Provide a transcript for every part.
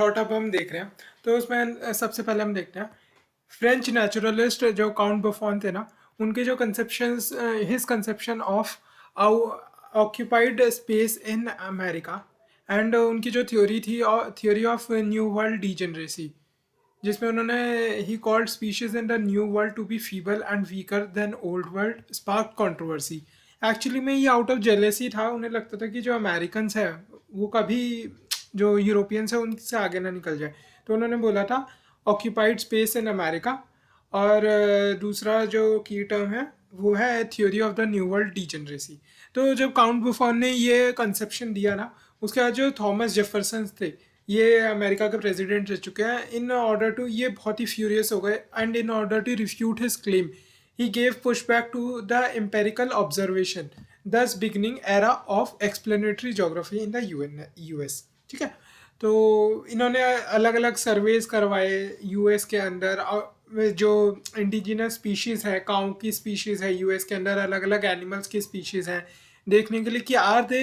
Short up हम देख रहे हैं। तो उसमें सबसे पहले हम देखते हैं फ्रेंच नेचुरलिस्ट जो काउंट बुफॉन थे ना, उनके जो conceptions, his conception of occupied space in America, and उनकी जो थ्योरी थी, theory of new world degeneracy, जिसमें उन्होंने ही called species in the new world to be feeble and weaker than old world spark controversy. Actually में ये out of jealousy था, उन्हें लगता था कि जो अमेरिकन्स है वो कभी जो यूरोपियंस है उनसे आगे ना निकल जाए। तो उन्होंने बोला था ऑक्यूपाइड स्पेस इन अमेरिका। और दूसरा जो की टर्म है वो है theory of the new world degeneracy. तो जब काउंट बुफॉन ने ये कंसेप्शन दिया ना, उसके बाद जो थॉमस जेफरसन थे, ये अमेरिका के प्रेसिडेंट रह चुके हैं, इन ऑर्डर टू, ये बहुत ही फ्यूरियस हो गए and in order to refute his claim he gave push back to the empirical observation, thus beginning era of explanatory geography in the US. ठीक है। तो इन्होंने अलग अलग सर्वेज करवाए यूएस के अंदर, जो इंडिजिनस स्पीशीज़ है, काऊ की स्पीशीज़ है यूएस के अंदर, अलग अलग एनिमल्स की स्पीशीज़ हैं, देखने के लिए कि आर दे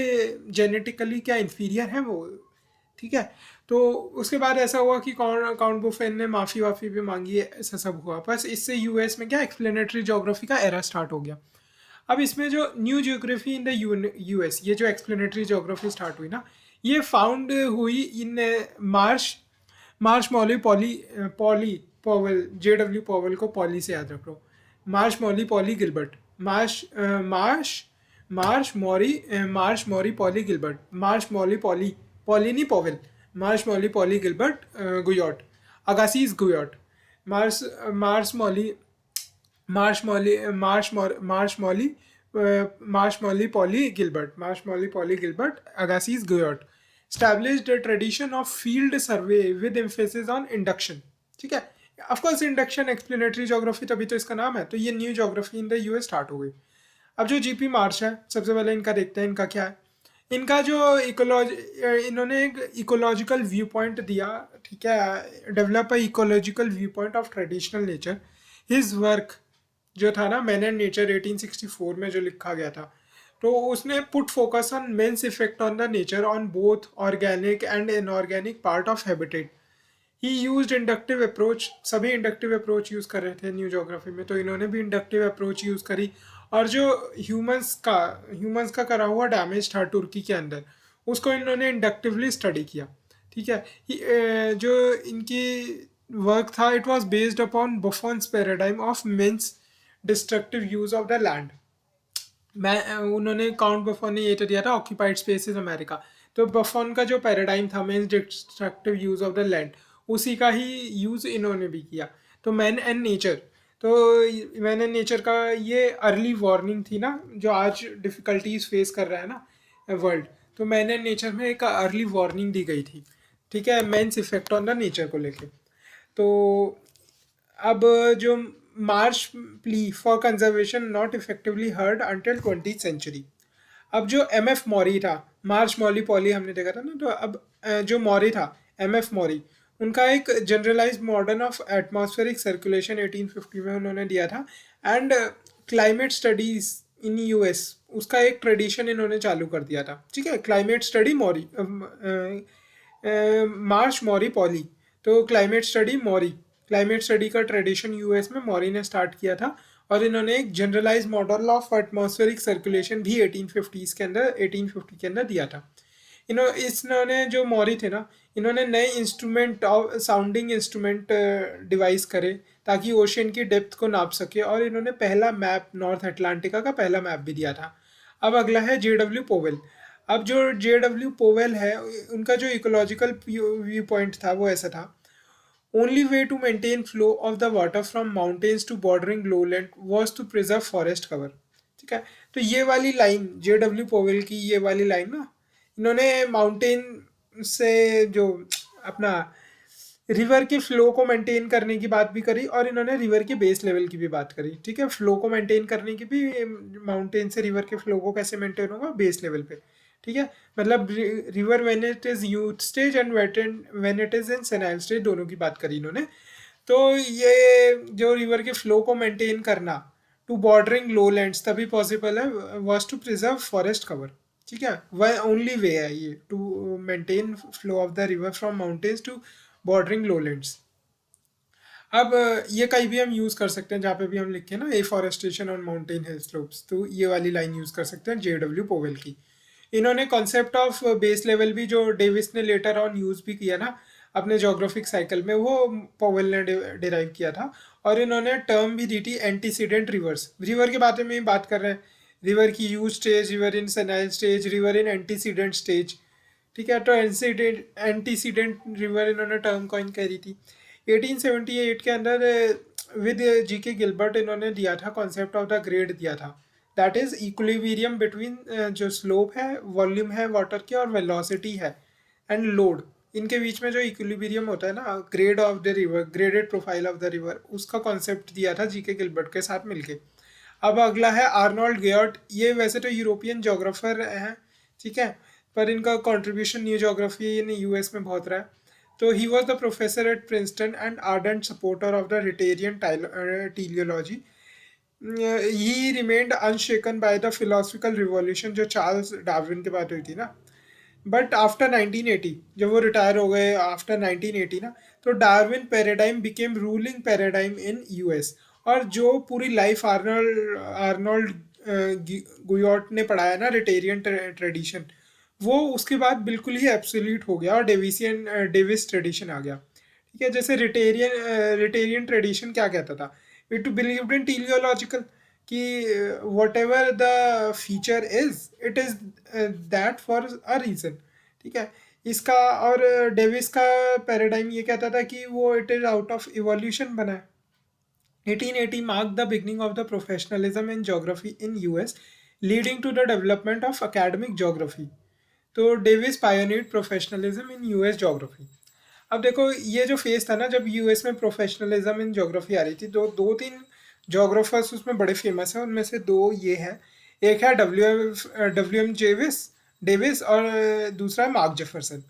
जेनेटिकली क्या इन्फीरियर हैं वो। ठीक है। तो उसके बाद ऐसा हुआ कि काउंट बुफेन ने माफ़ी वाफ़ी भी मांगी, ऐसा सब हुआ। बस इससे यूएस में क्या एक्सप्लेनेटरी जोग्राफी का एरा स्टार्ट हो गया। अब इसमें जो new geography in the US, ये जो एक्सप्लेनेटरी ज्योग्राफी स्टार्ट हुई ना, ये फाउंड हुई इन Marsh Marsh Molly Polly Polly Powell, JW Powell को पॉली से याद रख लो। Marsh Molly Polly Gilbert, Marsh Marsh Maury Polly Gilbert, Marsh Molly Polly, Polly नहीं Powell, Marsh Molly Polly Gilbert Guyot, Agassiz Guyot, Mars Mars Molly Marsh Molly Marsh Molly Marsh Molly Polly Gilbert Agassiz Guyot established a tradition of field survey with emphasis on induction। ठीक है। Of course induction explanatory geography, तभी तो इसका नाम है। तो ये new geography in the US start हो गई। अब जो जीपी मार्श है, सबसे पहले इनका देखते हैं, इनका क्या है। इनका जो इन्होंने एक इकोलॉजिकल व्यू पॉइंट दिया। ठीक है। Develop a ecological view point of traditional nature. His work जो था ना, मैन एंड नेचर 1864 में जो लिखा गया था, तो उसने put focus on man's effect on the nature on both organic and inorganic part of habitat. He used inductive approach, सभी इंडक्टिव अप्रोच यूज़ कर रहे थे न्यू ज्योग्राफी में, तो इन्होंने भी इंडक्टिव अप्रोच यूज़ करी। और जो ह्यूमंस का करा हुआ डैमेज था तुर्की के अंदर, उसको इन्होंने इंडक्टिवली स्टडी किया। ठीक है। जो इनकी वर्क था, it was based upon Buffon's paradigm of men's destructive use of the land. मैं उन्होंने काउंट बफॉन ने ये तो दिया था ऑक्यूपाइड स्पेसेस अमेरिका। तो बफॉन का जो पैराडाइम था, man's destructive use of the land, उसी का ही यूज़ इन्होंने भी किया। तो मैन एंड नेचर, तो मैन एंड नेचर का ये अर्ली वार्निंग थी ना, जो आज डिफ़िकल्टीज फेस कर रहा है ना वर्ल्ड। तो मैन एंड नेचर में एक अर्ली वार्निंग दी गई थी। ठीक है, man's effect on the nature को लेके। तो अब जो Marsh plea for conservation not effectively heard until 20th century. अब जो MF मौरी था, मार्श मॉली पॉली हमने देखा था ना, तो अब जो मौरी था, MF मौरी, उनका एक generalize modern of atmospheric circulation 1850 में उन्होंने दिया था। And climate studies in US, उसका एक ट्रेडिशन इन्होंने चालू कर दिया था। ठीक है। Climate study Maury, Marsh Maury पॉली, तो climate study Maury, climate study का ट्रेडिशन यूएस में मौरी ने स्टार्ट किया था। और इन्होंने एक generalize model of atmospheric circulation भी 1850 के अंदर दिया था। इन्होंने जो मौरी थे ना, इन्होंने नए इंस्ट्रूमेंट, साउंडिंग इंस्ट्रूमेंट डिवाइस करे ताकि ओशियन की डेप्थ को नाप सके। और इन्होंने पहला मैप नॉर्थ अटलांटिका का पहला मैप भी दिया था। अब अगला है JW पोवेल। अब जो JW पोवेल है, उनका जो इकोलॉजिकल व्यू पॉइंट था वो ऐसा था: only way to maintain flow of the water from mountains to bordering lowland was to preserve forest cover। ठीक है। तो ये वाली लाइन, JW पोवेल की ये वाली लाइन ना, इन्होंने माउंटेन से जो अपना रिवर के फ्लो को मेंटेन करने की बात भी करी, और इन्होंने रिवर के बेस लेवल की भी बात करी। ठीक है। फ्लो को मेंटेन करने की भी, माउंटेन से रिवर के फ्लो को कैसे मेंटेन होगा, बेस लेवल पे। ठीक है। मतलब river when it is youth stage and when it is in senile stage, दोनों की बात करी इन्होंने। तो ये जो रिवर के फ्लो को मेंटेन करना टू बॉर्डरिंग लोलैंड्स तभी पॉसिबल है, was to preserve forest cover. ठीक है, वह ओनली वे है ये to maintain flow of the river from mountains to bordering lowlands. अब ये कहीं भी हम यूज़ कर सकते हैं, जहाँ पे भी हम लिखे ना afforestation on mountain hill slopes, तो ये वाली लाइन यूज़ कर सकते हैं JW पोवेल की। इन्होंने कॉन्सेप्ट ऑफ बेस लेवल भी जो डेविस ने लेटर ऑन यूज़ भी किया ना अपने जोग्राफिक साइकिल में, वो पोवेल ने डिराइव किया था। और इन्होंने टर्म भी दी थी एंटीसीडेंट रिवर्स। रिवर के बारे में ही बात कर रहे हैं, रिवर की use stage, river in senile stage, river in antecedent stage. ठीक है, तो एंटीसीडेंट रिवर इन्होंने टर्म कॉइन करी थी 1878 के अंदर। विद GK गिलबर्ट इन्होंने दिया था कॉन्सेप्ट ऑफ द ग्रेड दिया था, दैट इज इक्विलिब्रियम बिटवीन जो स्लोप है, वॉल्यूम है वाटर की, और वेलोसिटी है एंड लोड, इनके बीच में जो इक्विलिब्रियम होता है ना, grade of the river, graded profile of the river, उसका कॉन्सेप्ट दिया था GK गिलबर्ट के साथ मिलके। अब अगला है आर्नोल्ड गेयर्ट। ये वैसे तो यूरोपियन जोग्राफर हैं, ठीक है, पर इनका contribution new geography in US में बहुत रहा है। तो he was the professor at Princeton and ardent supporter of the Ritterian teleology. He remained unshaken by the philosophical revolution, जो चार्ल्स डार्विन के बाद हुई थी ना। बट आफ्टर 1980, जब वो रिटायर हो गए आफ्टर 1980 ना, तो Darwin paradigm became ruling paradigm in US। और जो पूरी लाइफ आर्नोल्ड आर्नोल्ड गुयोट ने पढ़ाया ना, रिटेरियन ट्रेडिशन, वो उसके बाद बिल्कुल ही एब्सोल्यूट हो गया और डेविस ट्रेडिशन आ गया। ठीक है, जैसे रिटेरियन ट्रेडिशन क्या कहता था, इट बिलीव्ड इन टीलियोलॉजिकल, कि what ever the feature is, it is that for a reason. ठीक है, इसका और डेविस का पैराडाइम ये कहता था कि वो it is out of evolution बना है। 1880 marked the beginning of the professionalism in geography in US, leading to the development of academic geography. तो डेविस पायोनियर्ड प्रोफेशनलिज्म इन US जोग्राफी। अब देखो ये जो फेज था ना, जब US में प्रोफेशनलिज्म इन जोग्राफी आ रही थी, तो दो तीन जोग्राफर्स उसमें बड़े फेमस हैं, उनमें से दो ये है, एक है WM जेविस डेविस, और दूसरा है मार्क जेफरसन।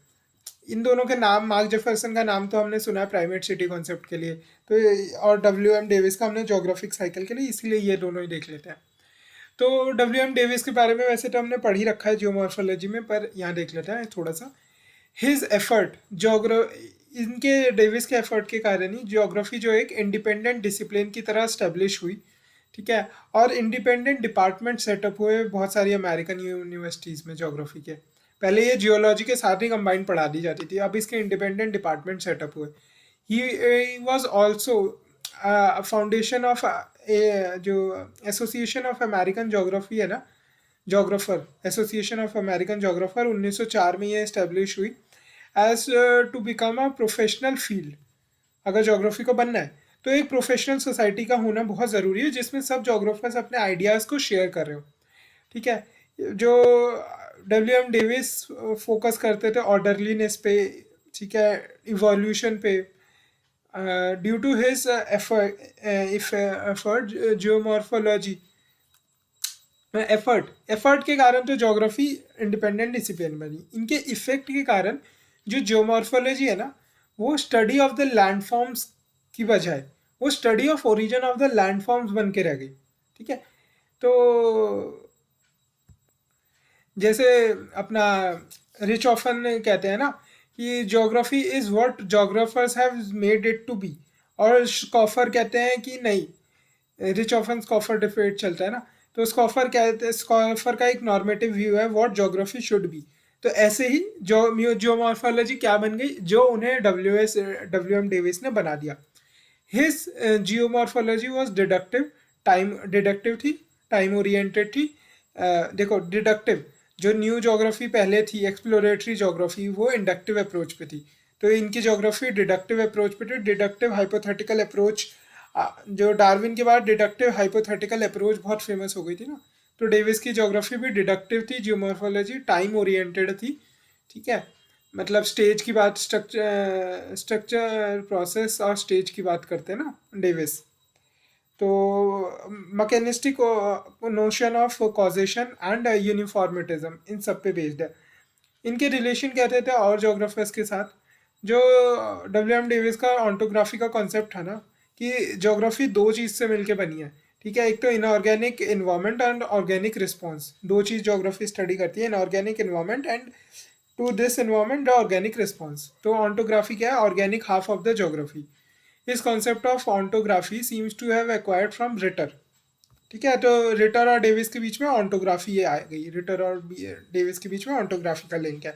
इन दोनों के नाम, मार्क जेफरसन का नाम तो हमने सुना है प्राइमेट सिटी कॉन्सेप्ट के लिए, तो और WM डेविस का हमने जोग्राफिक साइकिल के लिए, इसीलिए ये दोनों ही देख लेते हैं। तो WM डेविस के बारे में वैसे तो हमने पढ़ ही रखा है जियोमॉर्फोलॉजी में, पर यहाँ देख लेते हैं थोड़ा सा। हिज एफर्ट इनके डेविस के एफर्ट के कारण ही ज्योग्राफी जो एक इंडिपेंडेंट डिसिप्लिन की तरह स्टेब्लिश हुई। ठीक है, और इंडिपेंडेंट डिपार्टमेंट सेटअप हुए बहुत सारी अमेरिकन यूनिवर्सिटीज़ में ज्योग्राफी के। पहले ये जियोलॉजी के साथ ही कंबाइंड पढ़ा दी जाती थी, अब इसके इंडिपेंडेंट डिपार्टमेंट सेटअप हुए। He was also foundation of जो एसोसिएशन ऑफ अमेरिकन जोग्राफी है ना, geographer association of American geographer, 1904 में ये इस्टेब्लिश हुई as to become a professional field. अगर जोग्राफी को बनना है तो एक प्रोफेशनल सोसाइटी का होना बहुत ज़रूरी है, जिसमें सब जोग्राफर्स अपने आइडियाज़ को शेयर कर रहे हो। ठीक है, जो WM डेविस फोकस करते थे ऑर्डरलीनेस पे, ठीक है, इवोल्यूशन पे, due to his effort geomorphology, effort के कारण तो ज्योग्राफी इंडिपेंडेंट डिसिप्लिन बनी। इनके इफेक्ट के कारण जो जियोमॉर्फोलॉजी है ना, वो स्टडी ऑफ द लैंडफॉर्म्स की बजाय वो study of origin of the landforms बन के रह गई। ठीक है, तो जैसे अपना रिच ऑफन कहते हैं ना कि geography is what geographers have made it to be, और स्कॉफर कहते हैं कि नहीं, रिच ऑफन स्कॉफर डिबेट चलता है ना, तो स्कॉफर कहते हैं, स्कॉफर का एक नॉर्मेटिव व्यू है व्हाट ज्योग्राफी शुड बी। तो ऐसे ही जियोमॉर्फोलॉजी क्या बन गई, जो उन्हें WM डेविस ने बना दिया। हिज जियोमॉर्फोलॉजी वाज डिडक्टिव थी, टाइम ओरिएंटेड थी। देखो डिडक्टिव, जो न्यू ज्योग्राफी पहले थी एक्सप्लोरेटरी ज्योग्राफी, वो इंडक्टिव अप्रोच पे थी, तो इनकी ज्योग्राफी डिडक्टिव अप्रोच पे थी। डिडक्टिव हाइपोथेटिकल अप्रोच, जो डार्विन के बाद डिडक्टिव हाइपोथेटिकल अप्रोच बहुत फेमस हो गई थी ना, तो डेविस की ज्योग्राफी भी डिडक्टिव थी, जियोमॉर्फोलॉजी टाइम ओरिएंटेड थी। ठीक है, मतलब स्टेज की बात, स्ट्रक्चर प्रोसेस और स्टेज की बात करते हैं ना डेविस। तो mechanistic notion of causation and uniformitarianism, इन सब पे बेस्ड है। इनके रिलेशन कहते थे और जोग्राफर्स के साथ। जो WM डेविस का ऑन्टोग्राफी का कॉन्सेप्ट था ना, कि ज्योग्राफी दो चीज़ से मिलके बनी है, ठीक है, एक तो inorganic environment and organic response, दो चीज़ ज्योग्राफी स्टडी करती है, inorganic environment and to this environment the organic response. तो ऑन्टोग्राफी क्या है? Organic half of the geography. इस concept of ontography seems to have acquired from Ritter. ठीक है, तो रिटर और डेविस के बीच में ऑन्टोग्राफी ये आ गई, रिटर और डेविस के बीच में ऑन्टोग्राफी का लिंक है।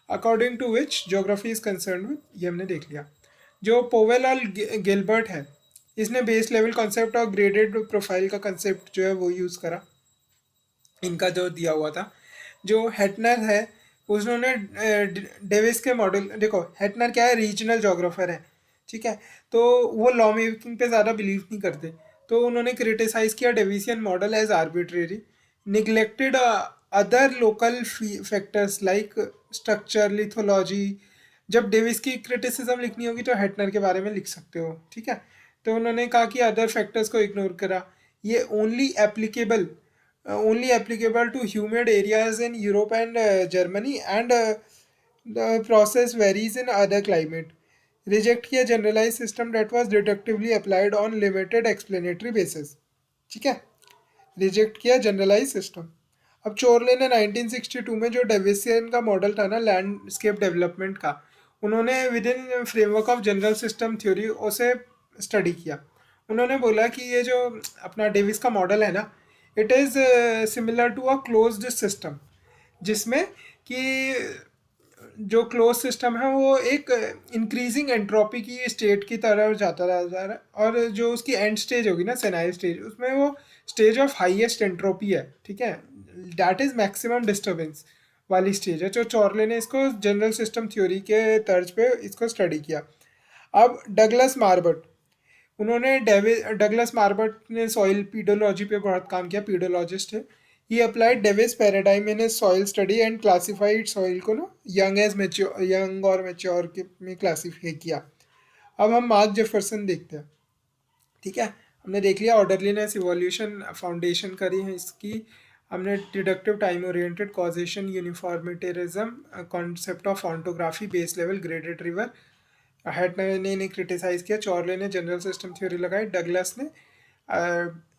According to which geography is concern with, ये हमने देख लिया। जो पोवेल और गिलबर्ट है, इसने बेस लेवल कॉन्सेप्ट और ग्रेडेड प्रोफाइल का कंसेप्ट जो है वो यूज़ करा, इनका जो दिया हुआ था। जो हेटनर है, उन्होंने डेविस के मॉडल, देखो हेटनर क्या है, रीजनल जोग्राफर है, ठीक है, तो वो लॉ मेकिंग पे ज़्यादा बिलीव नहीं करते। तो उन्होंने क्रिटिसाइज किया Davisian model as arbitrary, neglected other local factors like structure, lithology. जब डेविस की क्रिटिसिज्म लिखनी होगी तो हेटनर के बारे में लिख सकते हो, ठीक है। तो उन्होंने कहा कि अदर फैक्टर्स को इग्नोर करा, ये only applicable to humid areas in Europe and Germany, and the process varies in other climate. Reject किया generalized system that was deductively applied on limited explanatory basis, ठीक है, रिजेक्ट किया generalise system. अब चोरले ने 1962 में जो डेविसियन का मॉडल था ना लैंडस्केप डेवलपमेंट का, उन्होंने with in framework of general system theory उसे स्टडी किया। उन्होंने बोला कि ये जो अपना डेविस का मॉडल है ना, it is similar to a closed system, जिसमें कि जो क्लोज सिस्टम है वो एक इंक्रीजिंग एंट्रोपी की स्टेट की तरफ जाता जा रहा है, और जो उसकी एंड स्टेज होगी ना, सेनाइल स्टेज, उसमें वो स्टेज ऑफ हाईएस्ट एंट्रोपी है, ठीक है, दैट इज मैक्सिमम डिस्टर्बेंस वाली स्टेज है। जो चॉर्ले ने इसको जनरल सिस्टम थ्योरी के तर्ज पे इसको स्टडी किया। अब डगलस मार्बट, उन्होंने डगलस मार्बट ने सॉइल पीडोलॉजी पे बहुत काम किया, पीडोलॉजिस्ट है। He applied Davis paradigm in soil study and classified soil को ना यंग और मेच्योर के में क्लासीफाई किया। अब हम मार्क जेफरसन देखते हैं, ठीक है। हमने देख लिया ऑर्डरलीनेस इवोल्यूशन फाउंडेशन करी है इसकी, हमने deductive time oriented causation uniformitarianism concept of ontography base level graded river, Hettner ने क्रिटिसाइज किया, चॉर्ले ने जनरल सिस्टम थ्योरी लगाई, डगलस ने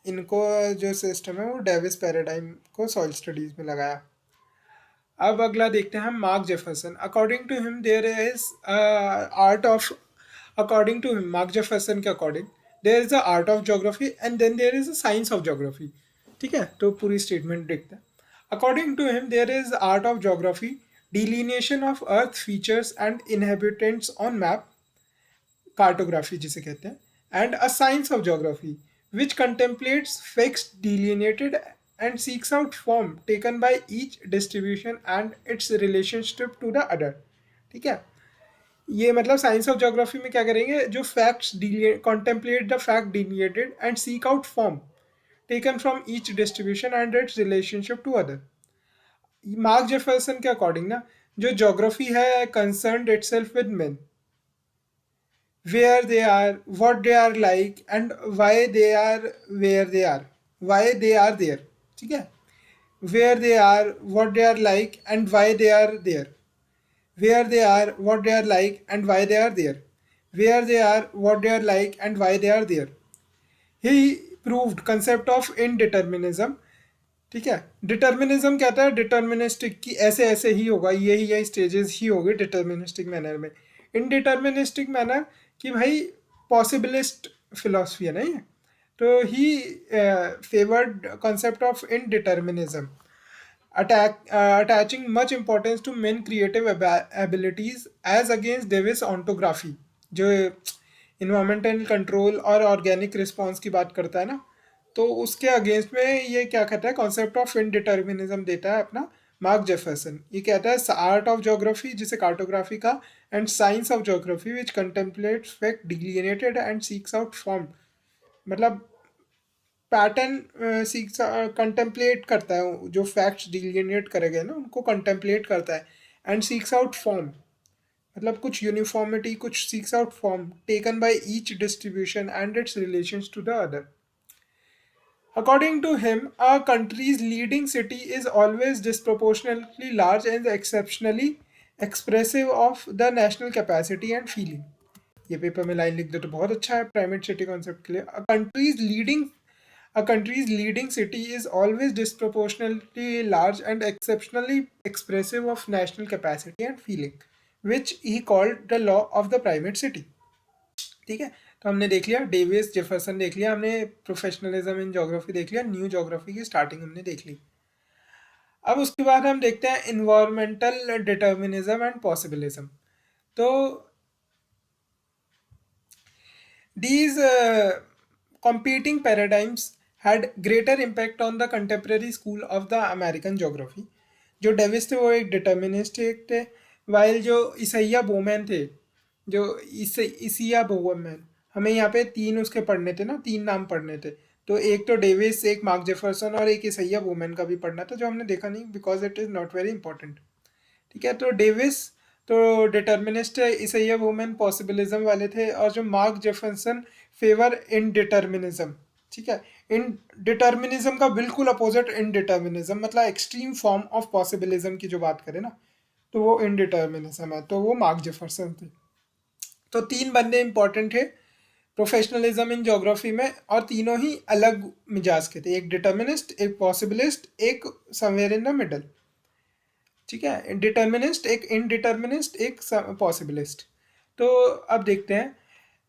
इनको जो सिस्टम है वो डेविस पैराडाइम को सॉइल स्टडीज में लगाया। अब अगला देखते हैं हम Mark Jefferson. According to him there is art of, according to him Mark Jefferson के according there is a art of geography and then there is a science of geography, ठीक है। तो पूरी स्टेटमेंट देखते हैं। According to him there is art of geography, delineation of earth features and inhabitants on map, cartography जिसे कहते हैं, and a science of geography which contemplates fixed delineated and seeks out form taken by each distribution and its relationship to the other, ठीक है। ये मतलब science of geography में क्या करेंगे, जो facts contemplate the fact delineated and seek out form taken from each distribution and its relationship to other. Mark Jefferson के according ना, जो ज्योग्राफी है concern itself with men, where they are, what they are like, and why they are where they are, why they are there, ठीक है। where they are, what they are like, and why they are there, where they are, what they are like, and why they are there, where they are, what they are like, and why they are there. He proved concept of indeterminism, ठीक है। Determinism कहता है deterministic की ऐसे ऐसे ही होगा, यही stages ही होंगे डिटर्मिनिस्टिक मैनर में। इनडिटर्मिनिस्टिक मैनर कि भाई पॉसिबिलिस्ट फिलोसफी है ना ये, तो he favoured concept of indeterminism, attaching much importance to men creative abilities as against Davis ontography, जो इन्वायरमेंटल कंट्रोल और ऑर्गेनिक रिस्पॉन्स की बात करता है ना, तो उसके अगेंस्ट में ये क्या कहता है, कॉन्सेप्ट ऑफ इनडिटर्मिनिज्म देता है अपना मार्क जेफरसन। ये कहता है आर्ट ऑफ ज्योग्राफी जिसे कार्टोग्राफी का, and science of geography which contemplates fact delineated and seeks out form, मतलब पैटर्न सीक्स कंटेम्पलेट करता है, जो फैक्ट्स डिलिनेट करे गए ना उनको कंटेम्पलेट करता है, एंड सीक्स आउट फॉर्म मतलब कुछ यूनिफॉर्मिटी, कुछ seeks out form taken by each distribution and its relations to the other. According to him, a country's leading city is always disproportionately large and exceptionally expressive of the national capacity and feeling. ये paper में line लिख दो तो बहुत अच्छा है primate city concept के लिए। A country's leading A country's leading city is always disproportionately large and exceptionally expressive of national capacity and feeling, which he called the law of the primate city. ठीक है, तो हमने देख लिया Davis Jefferson, देख लिया हमने प्रोफेशनलिज्म इन ज्योग्राफी, देख लिया न्यू ज्योग्राफी की स्टार्टिंग हमने देख ली। अब उसके बाद हम देखते हैं इन्वायरमेंटल डिटर्मिनिज्म एंड पॉसिबिलिज्म। तो these competing paradigms had greater impact on the contemporary school of the American geography। जो डेविस थे वो एक डिटर्मिनिस्टिक थे, वाइल जो ईसैया बोमैन थे, जो इसिया बोमैन, हमें यहाँ पे तीन उसके पढ़ने थे ना, तीन नाम पढ़ने थे। तो एक तो डेविस, एक मार्क जेफरसन और एक ईसैया बोमैन का भी पढ़ना था, जो हमने देखा नहीं because it is not very important. ठीक है, तो डेविस तो डिटर्मिनिस्ट है, ईसैया वुमेन पॉसिबिलिज्म वाले थे, और जो मार्क जेफरसन फेवर इन डिटर्मिनिज्म। ठीक है, इन डिटर्मिनिज्म का बिल्कुल अपोजिट इन डिटर्मिनिज्म, मतलब एक्सट्रीम फॉर्म ऑफ पॉसिबिलिज्म की जो बात करें ना, तो वो इन डिटर्मिनिज्म है, तो वो मार्क जेफरसन थे। तो तीन बंदे इंपॉर्टेंट थे प्रोफेशनलिज्म इन ज्योग्राफी में, और तीनों ही अलग मिजाज के थे, एक डिटर्मिनिस्ट, एक पॉसिबिलिस्ट, एक समवेयर इन द मिडल। ठीक है, डिटर्मिनिस्ट एक, इनडिटर्मिनिस्ट एक, पॉसिबिलिस्ट। तो अब देखते हैं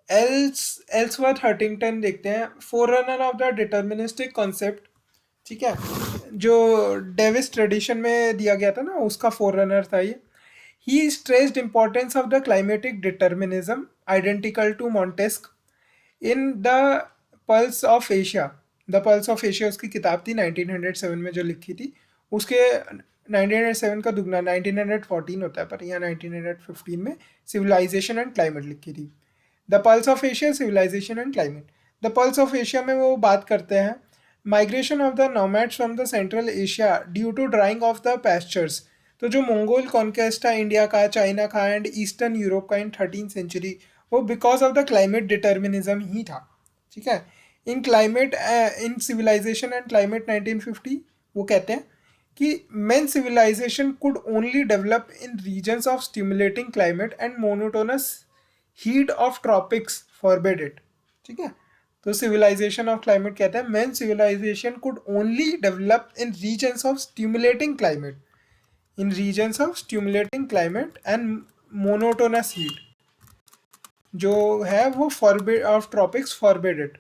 एल्सवर्थ हंटिंगटन, देखते हैं फोररनर ऑफ द डिटर्मिनिस्टिक कॉन्सेप्ट। ठीक है, जो डेविस ट्रेडिशन में दिया गया था ना, उसका फोररनर था ये। He stressed importance of the climatic determinism identical to Montesquieu in the pulse of Asia. The pulse of Asia उसकी किताब थी 1907 में जो लिखी थी, उसके 1907 का दुगना 1914 होता है, पर यहाँ 1915 में सिविलाइजेशन एंड क्लाइमेट लिखी थी। The pulse of Asia, civilisation and climate. The pulse of Asia में वो बात करते हैं migration of the nomads from the central Asia due to drying of the pastures. तो जो मंगोल कॉन्क्वेस्ट था इंडिया का, चाइना का एंड ईस्टर्न यूरोप का इन 13th सेंचुरी, वो because of the climate determinism ही था। ठीक है, in climate in civilisation and climate 1950 वो कहते हैं कि man civilization could only develop in regions of stimulating climate and monotonous heat of tropics forbid it. ठीक है, तो सिविलाइजेशन ऑफ क्लाइमेट कहते हैं man civilization could only develop in regions of stimulating climate, in regions of stimulating climate and monotonous heat, जो है वो forbid of tropics forbid it.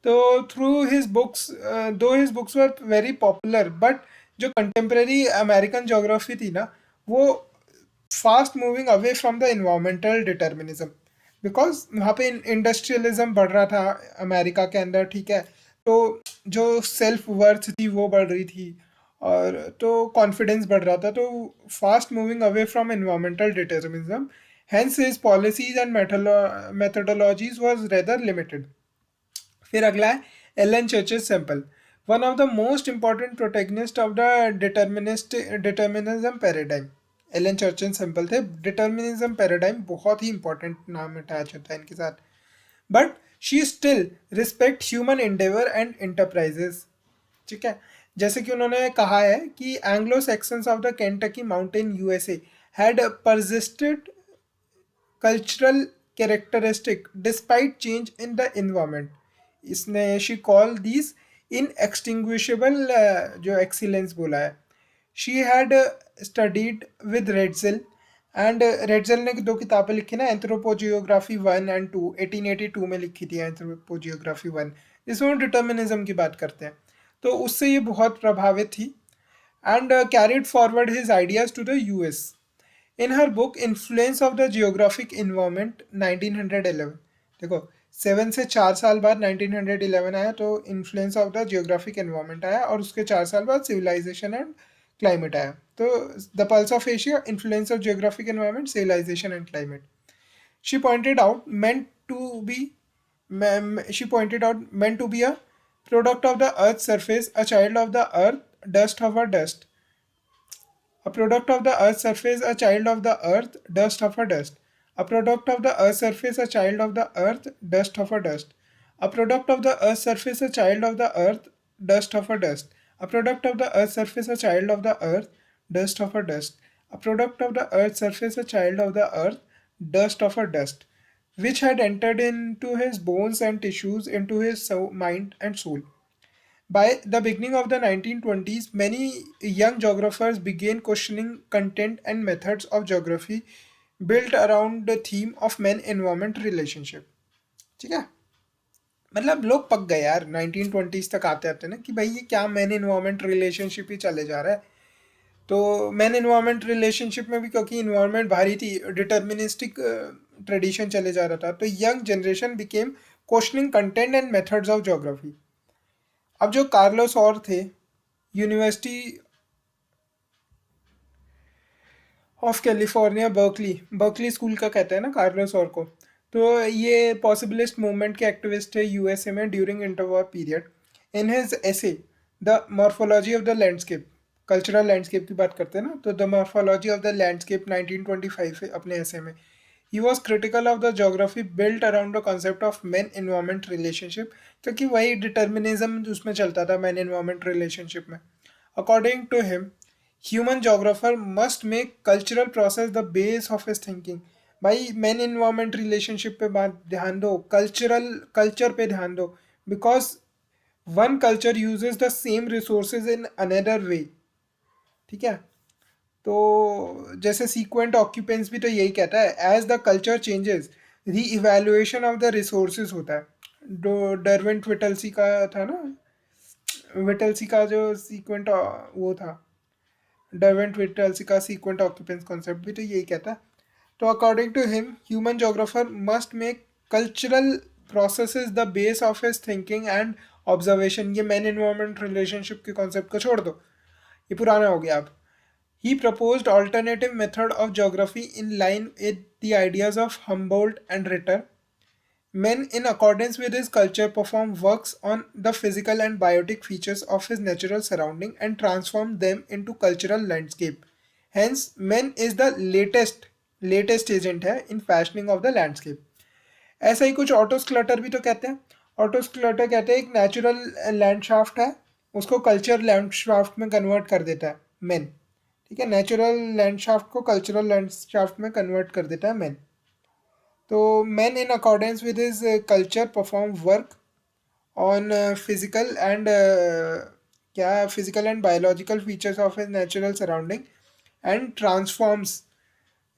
तो through his books, though his books were very popular, but जो contemporary American geography थी ना, वो fast moving away from the environmental determinism, because वहाँ पे इंडस्ट्रियलिज्म बढ़ रहा था अमेरिका के अंदर। ठीक है, तो जो सेल्फ वर्थ थी वो बढ़ रही थी, और तो कॉन्फिडेंस बढ़ रहा था, तो fast moving away from environmental determinism, hence his policies and methodologies was rather limited। फिर अगला है Ellen Churchill Semple, one of the most important protagonist of the determinism paradigm. Ellen Churchill Semple थे, determinism paradigm बहुत ही important नाम attach होता है इनके साथ। But she still respect human endeavour and enterprises. ठीक है, जैसे कि उन्होंने कहा है कि Anglo Saxons of the Kentucky mountain USA had persisted cultural characteristic despite change in the environment। इसने शी कॉल दीज inextinguishable जो एक्सीलेंस बोला है। She had studied with Ratzel, and Ratzel ने दो किताबें लिखी ना, एंथ्रोपोजियोग्राफी 1 एंड 2, 1882 में लिखी थी एंथ्रोपोजियोग्राफी 1, जिसमें वो डिटर्मिनिज्म की बात करते हैं। तो उससे ये बहुत प्रभावित थी, and carried forward his ideas to the US. In her book influence of the geographic environment 1911, देखो 7 से 4 साल बाद 1911 आया, तो influence of the geographic environment आया, और उसके 4 साल बाद सिविलाइजेशन एंड क्लाइमेट आया। तो the pulse of Asia, influence of geographic environment, civilization and climate. She pointed out meant to be a product of the earth's surface, a child of the earth, dust of her dust, a product of the earth's surface, a child of the earth, dust of a dust, a product of the earth's surface, a child of the earth, dust of a dust, a product of the earth's surface, a child of the earth, dust of a dust, a product of the earth's surface, a child of the earth, dust of a dust, a product of the earth's surface, a child of the earth, dust of a dust, which had entered into his bones and tissues, into his mind and soul. By the beginning of the 1920s, many young geographers began questioning content and methods of geography built around the theme of man-environment relationship. ठीक है, मतलब लोग पक गए यार 1920s तक आते आते ना कि भाई ये क्या मैन इन्वायरमेंट रिलेशनशिप ही चले जा रहा है। तो मैन इन्वायरमेंट रिलेशनशिप में भी क्योंकि इन्वायरमेंट भारी थी, डिटर्मिनिस्टिक ट्रेडिशन चले जा रहा था, तो young generation became questioning content and methods of geography. अब जो कार्लोस और थे, university of California Berkeley, Berkeley school का कहते हैं ना कार्लोस और को, तो ये पॉसिबलिस्ट मूवमेंट के एक्टिविस्ट थे यूएसए में during interwar period. In his essay the morphology of the landscape, cultural landscape की बात करते हैं ना, तो the morphology of the landscape 1925 से अपने ऐसे में he was critical of the geography built around the concept of man environment relationship, क्योंकि वही डिटर्मिनिज्म उसमें चलता था मैन इन्वायरमेंट रिलेशनशिप में। According to him, human geographer must make cultural process the base of his thinking. भाई man environment relationship पे बात ध्यान दो, कल्चर पे ध्यान दो, because one culture uses the same resources in another way. ठीक है, तो जैसे सीक्वेंट ऑक्यूपेंस भी तो यही कहता है, as the culture changes reevaluation of the resources होता है। डरविन ट्विटलसी का था ना, विटलसी का जो सीक्वेंट वो था, डरविन ट्विटलसी का सीक्वेंट ऑक्यूपेंस कॉन्सेप्ट भी तो यही कहता है। तो according to him, human geographer must make cultural processes the base of his thinking and observation. ये मैन इन्वायरमेंट रिलेशनशिप के कॉन्सेप्ट को छोड़ दो, ये पुराना हो गया अब। He proposed alternative method of geography in line with the ideas of Humboldt and Ritter. Men, in accordance with his culture, perform works on the physical and biotic features of his natural surrounding and transform them into cultural landscape. Hence, men is the latest agent है in fashioning of the landscape. ऐसा ही कुछ autos clutter भी तो कहते हैं। Autos clutter कहते हैं एक नेचुरल लैंडशाफ्ट है, उसको कल्चर लैंडशाफ्ट में कन्वर्ट कर देता है मैन। ठीक है, नेचुरल लैंडशाफ्ट को कल्चरल लैंडशाफ्ट में कन्वर्ट कर देता है मैन। तो man in accordance with his culture perform work on physical and क्या physical and biological features of his natural surrounding and transforms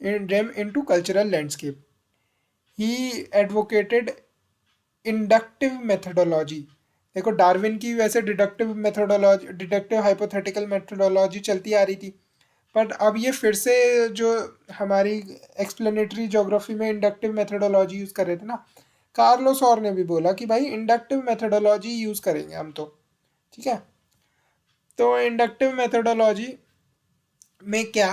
in them into cultural landscape. He advocated inductive methodology. देखो Darwin की वैसे deductive methodology, deductive hypothetical methodology चलती आ रही थी, but अब ये फिर से जो हमारी एक्सप्लेनेटरी ज्योग्राफी में इंडक्टिव मेथडोलॉजी यूज़ कर रहे थे ना, कार्लोस और ने भी बोला कि भाई इंडक्टिव मेथडोलॉजी यूज़ करेंगे हम तो। ठीक है, तो इंडक्टिव मेथडोलॉजी में क्या,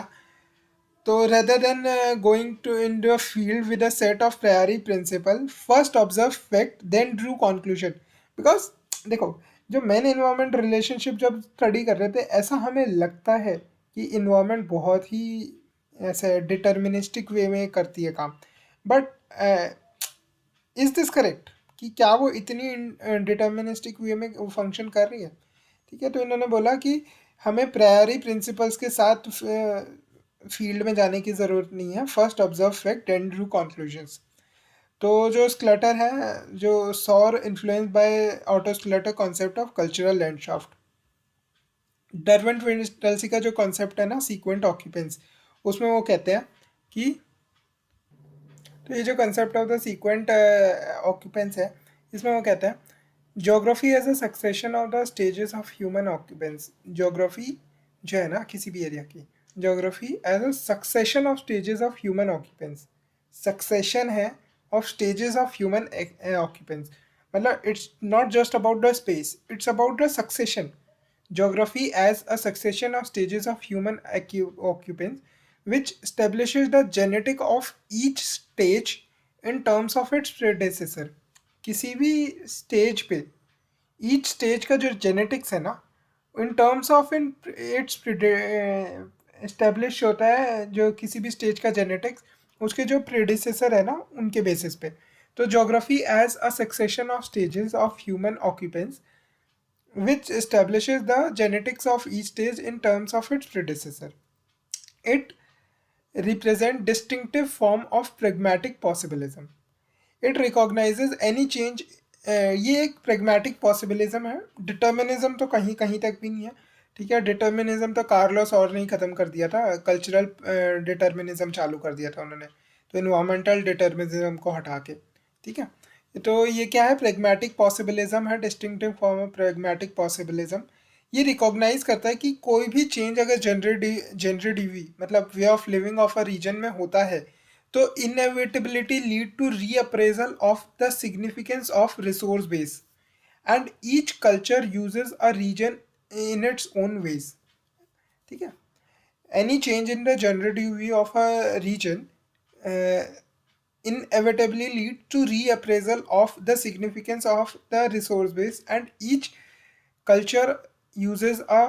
तो rather than going to into a field with a set of priori principle, first observe fact then drew conclusion। because देखो, जो मैन इन्वायरमेंट रिलेशनशिप जब स्टडी कर रहे थे, ऐसा हमें लगता है कि इन्वायरमेंट बहुत ही ऐसे डिटर्मिनिस्टिक वे में करती है काम, बट इज दिस करेक्ट कि क्या वो इतनी डिटर्मिनिस्टिक वे में फंक्शन कर रही है? ठीक है, तो इन्होंने बोला कि हमें प्रायरी प्रिंसिपल्स के साथ फील्ड में जाने की ज़रूरत नहीं है, first observe fact and drew conclusions. तो जो स्क्लटर है, जो Sauer influence by Otto Schluter concept of cultural landschaft. Derwent Whittlesey का जो कॉन्सेप्ट है ना सीक्वेंट ऑक्यूपेंस, उसमें वो कहते हैं कि, तो ये जो concept of the sequent occupance है, इसमें वो कहते हैं geography as a succession of the stages of human occupance. Geography जो है ना किसी भी एरिया की, geography as a succession of stages of human occupance. Succession है of stages of human occupance, मतलब it's not just about the space, it's about the succession. Geography as a succession of stages of human occupants, which establishes the genetic of each stage in terms of its predecessor। किसी भी stage पे each stage का जो genetics है ना, in terms of in its establish होता है, जो किसी भी स्टेज का जेनेटिक्स उसके जो प्रेडिसेसर है ना उनके बेसिस पे। तो geography as a succession of stages of human occupance which establishes the genetics of each stage in terms of its predecessor. It represents distinctive form of pragmatic possibilism. It recognizes any change ये एक pragmatic possibilism है, determinism तो कहीं कहीं तक भी नहीं है। ठीक है, डिटर्मिनिज्म तो कार्लोस और ने ही ख़त्म कर दिया था, कल्चरल डिटर्मिनिज्म चालू कर दिया था उन्होंने, तो इन्वायरमेंटल डिटर्मिनिज्म को हटा के। ठीक है, तो ये क्या है, प्रेगमेटिक पॉसिबिलिज्म है, distinctive form of pragmatic possibilism. ये रिकॉग्नाइज करता है कि कोई भी चेंज अगर जनरेटिवी मतलब way of living of a region में होता है, तो inevitability lead to reappraisal of the significance of resource base, and each culture uses a region in its own ways. ठीक है, any change in the generative view of a region uh, inevitably lead to reappraisal of the significance of the resource base, and each culture uses a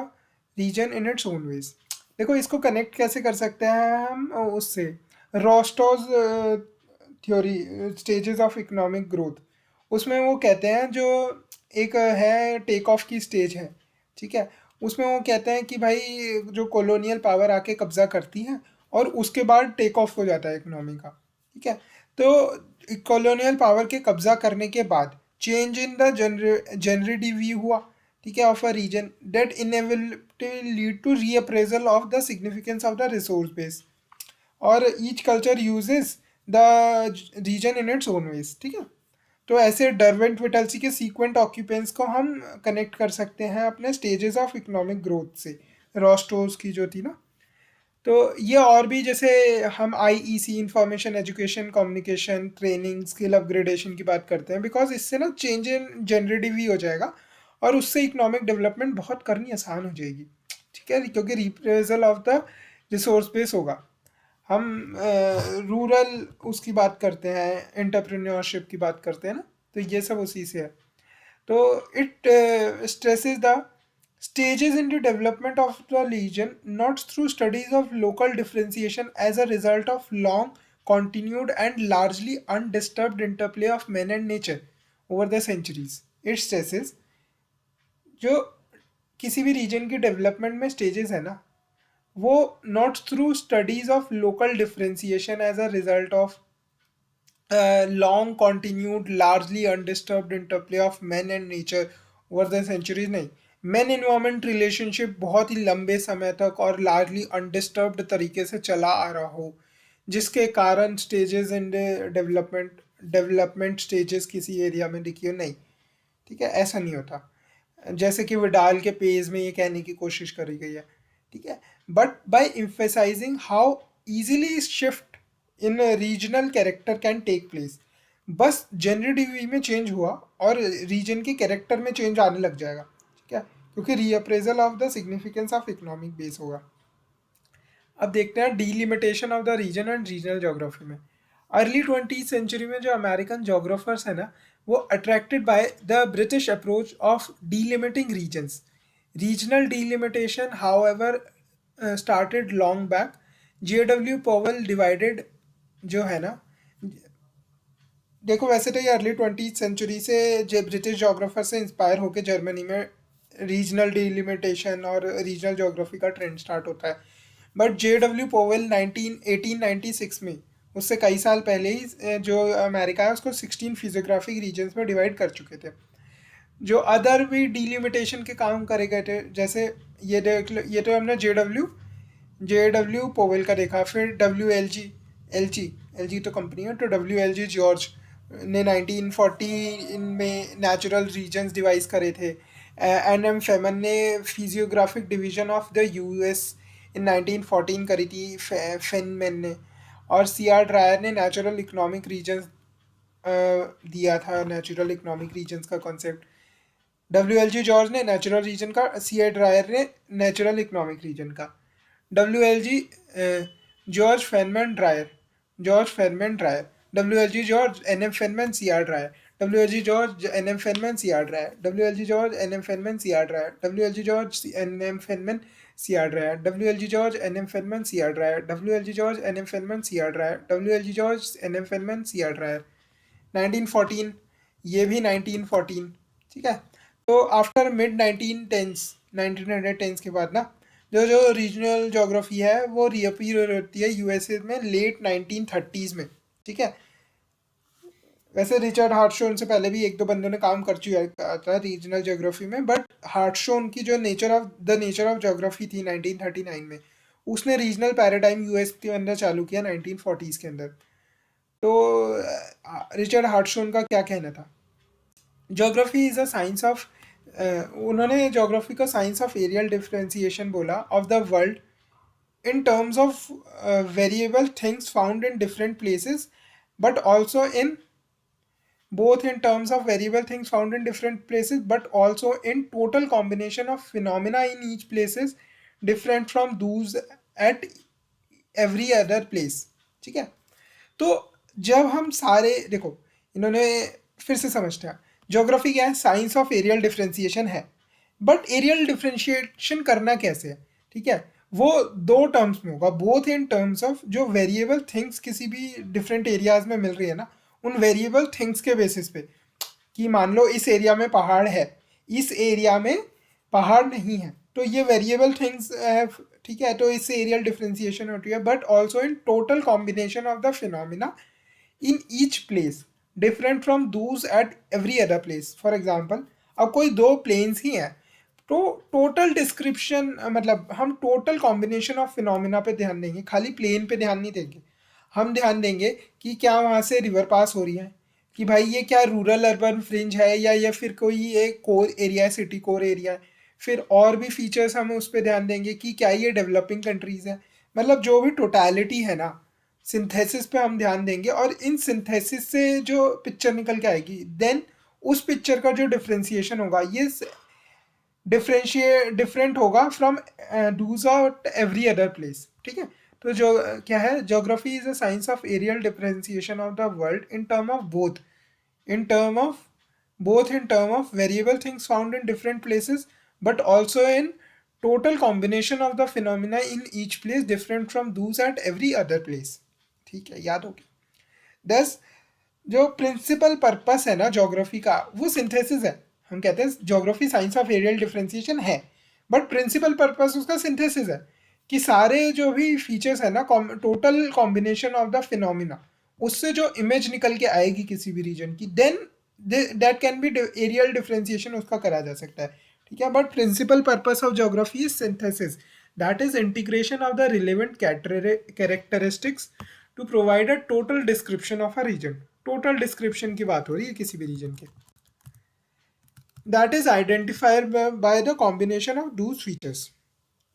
region in its own ways. देखो इसको connect कैसे कर सकते हैं हम उससे, Rostow's theory, stages of economic growth. उसमें वो कहते हैं जो एक है टेक ऑफ की स्टेज है, ठीक है, उसमें वो कहते हैं कि भाई जो कॉलोनियल पावर आके कब्जा करती है और उसके बाद टेक ऑफ हो जाता है इकोनॉमी का। ठीक है, तो कॉलोनियल पावर के कब्जा करने के बाद change in the generative view हुआ, ठीक है, of a region that inevitably lead to reappraisal of the significance of the resource base, और each culture uses the region in its own ways. ठीक है, तो ऐसे डरविन विटल्सी के सीक्वेंट ऑक्यूपेंस को हम कनेक्ट कर सकते हैं अपने स्टेजेस ऑफ इकोनॉमिक ग्रोथ से, रॉस्टोज की जो थी ना। तो ये और भी जैसे हम IEC information education communication training skill upgradation की बात करते हैं, बिकॉज इससे ना चेंज इन जनरेटिव ही हो जाएगा और उससे इकोनॉमिक डेवलपमेंट बहुत करनी आसान हो जाएगी। ठीक है, क्योंकि रिप्रेजल ऑफ द रिसोर्स बेस होगा। हम रूरल उसकी बात करते हैं, एंटरप्रेन्योरशिप की बात करते हैं ना, तो ये सब उसी से है। तो it stresses the stages in the development of the region, not through studies of local differentiation as a result of long continued and largely undisturbed interplay of man and nature over the centuries. It stresses जो किसी भी region की development में stages है ना, वो not through studies of local differentiation as a result of long continued largely undisturbed interplay of man and nature over the centuries, नहीं, man environment relationship बहुत ही लंबे समय तक और लार्जली अनडिस्टर्ब्ड तरीके से चला आ रहा हो, जिसके कारण स्टेजेस इन डेवलपमेंट स्टेजेस किसी एरिया में दिखी हो, नहीं। ठीक है, ऐसा नहीं होता, जैसे कि विडाल के पेज में ये कहने की कोशिश करी गई है। ठीक है, but by emphasizing how easily shift in regional character can take place, बस जनरेटिव में चेंज हुआ और रीजन के कैरेक्टर में चेंज आने लग जाएगा। ठीक है, क्योंकि reappraisal of the significance of economic base होगा। अब देखते हैं delimitation of the region and regional geography में। अर्ली 20th सेंचुरी में जो अमेरिकन जोग्राफर्स है ना, वो attracted by the British approach of delimiting regions. Regional delimitation however started long back. J W Powell divided जो है ना, देखो वैसे तो ये अर्ली 20th सेंचुरी से जो ब्रिटिश जोग्राफर से इंस्पायर होकर जर्मनी में रीजनल डिलिमिटेशन और रीजनल जोग्राफी का ट्रेंड स्टार्ट होता है, बट जे.डब्ल्यू पॉवेल 1896 में, उससे कई साल पहले ही जो अमेरिका है उसको 16 फिजियोग्राफिक रीजन्स में डिवाइड कर चुके थे। जो अदर भी डिलिमिटेशन के काम करे गए थे, जैसे ये देख लो, ये तो हमने जे डब्ल्यू पोवेल का देखा, फिर एल जी तो कंपनी है, तो डब्ल्यू एल जी जॉर्ज ने 1940 में नेचुरल रीजन्स डिवाइस करे थे। एन एम फेमन ने physiographic division of the US in 1914 करी थी, फेनमैन ने, और सी आर ड्रायर ने नेचुरल इकोनॉमिक रीजन्स दिया था, नेचुरल इकोनॉमिक रीजन्स का concept. W L G George ने नेचुरल रीजन का, सी आर ड्रायर ने नेचुरल इकोनॉमिक रीजन का। W L G George Fenneman Dryer, W L G George N M Fenneman C R Dryer, W L G George N M Fenneman C R Dryer, W L G George N M Fenneman C R Dryer, W L G George N M Fenneman C R Dryer, W L G George N M Fenneman C R Dryer, W L G George N M Fenneman C R Dryer, W L G George N M Fenneman C R Dryer. 1914, ये भी 1914। ठीक है, तो after mid 1910s के बाद ना, जो जो रीजनल जोग्राफी है वो रीअपीयर होती है यूएसए में लेट 1930s में। ठीक है, वैसे रिचर्ड हार्टशोन से पहले भी एक दो बंदों ने काम कर चुका था रीजनल ज्योग्राफी में, बट हार्टशोन की जो नेचर ऑफ ज्योग्राफी थी 1939 में, उसने रीजनल पैराडाइम यूएस के अंदर चालू किया 1940s के अंदर। तो रिचर्ड हार्टशोन का क्या कहना था? Geography is a science of, उन्होंने ज्योग्राफी को साइंस ऑफ एरियल डिफरेंशिएशन बोला of the world in terms of variable things found in different places, but also in both in terms of variable things found in different places, but also in total combination of phenomena in each places different from those at every other place। ठीक है, तो जब हम सारे देखो, इन्होंने फिर से समझते हैं, ज्योग्राफी क्या है? साइंस ऑफ एरियल डिफरेंशिएशन है, बट एरियल डिफरेंशिएशन करना कैसे है? ठीक है, वो दो टर्म्स में होगा, बोथ इन टर्म्स ऑफ जो वेरिएबल थिंग्स किसी भी डिफरेंट एरियाज में मिल रही है ना, उन वेरिएबल थिंग्स के बेसिस पे, कि मान लो इस एरिया में पहाड़ है, इस एरिया में पहाड़ नहीं है, तो ये वेरिएबल थिंग्स है। ठीक है, तो इससे एरियल डिफरेंशिएशन होती है, but also in total combination of the phenomena in each place different from Dooj at every other place. For example, अब कोई दो प्लेन्स ही हैं, तो टोटल डिस्क्रिप्शन, मतलब हम टोटल कॉम्बिनेशन ऑफ फिनोमिना पे ध्यान देंगे, खाली प्लेन पे ध्यान नहीं देंगे। हम ध्यान देंगे कि क्या वहाँ से रिवर पास हो रही है, कि भाई ये क्या रूरल अर्बन फ्रिंज है, या फिर कोई एक कोर एरिया है, सिटी कोर एरिया है। फिर और भी फीचर्स हम उस पर ध्यान देंगे कि क्या ये डेवलपिंग कंट्रीज़ है। मतलब जो भी टोटलिटी है ना, सिंथेसिस पे हम ध्यान देंगे, और इन सिंथेसिस से जो पिक्चर निकल के आएगी, देन उस पिक्चर का जो डिफ्रेंसिएशन होगा, ये डिफरेंट होगा from those of every other place. ठीक है, तो जो क्या है, geography is a science of areal differentiation of the world in term of in term of in term of variable things found in different places, but also in total combination of the phenomena in each place different from those at every other place। ठीक है, याद हो गया? दस, जो principal purpose है ना geography का, वो सिंथेसिस है। हम कहते हैं geography science of areal differentiation है, बट प्रिंसिपल पर्पस उसका सिंथेसिस है, कि सारे जो भी फीचर्स है ना, total combination of the phenomena, उससे जो इमेज निकल के आएगी किसी भी रीजन की, then that can be areal differentiation उसका करा जा सकता है। ठीक है, but principle purpose of geography is synthesis, that is integration of the relevant characteristics to provide a total description of a region. Total description की बात हो रही है किसी भी रीजन के, that is identified by the combination of those features.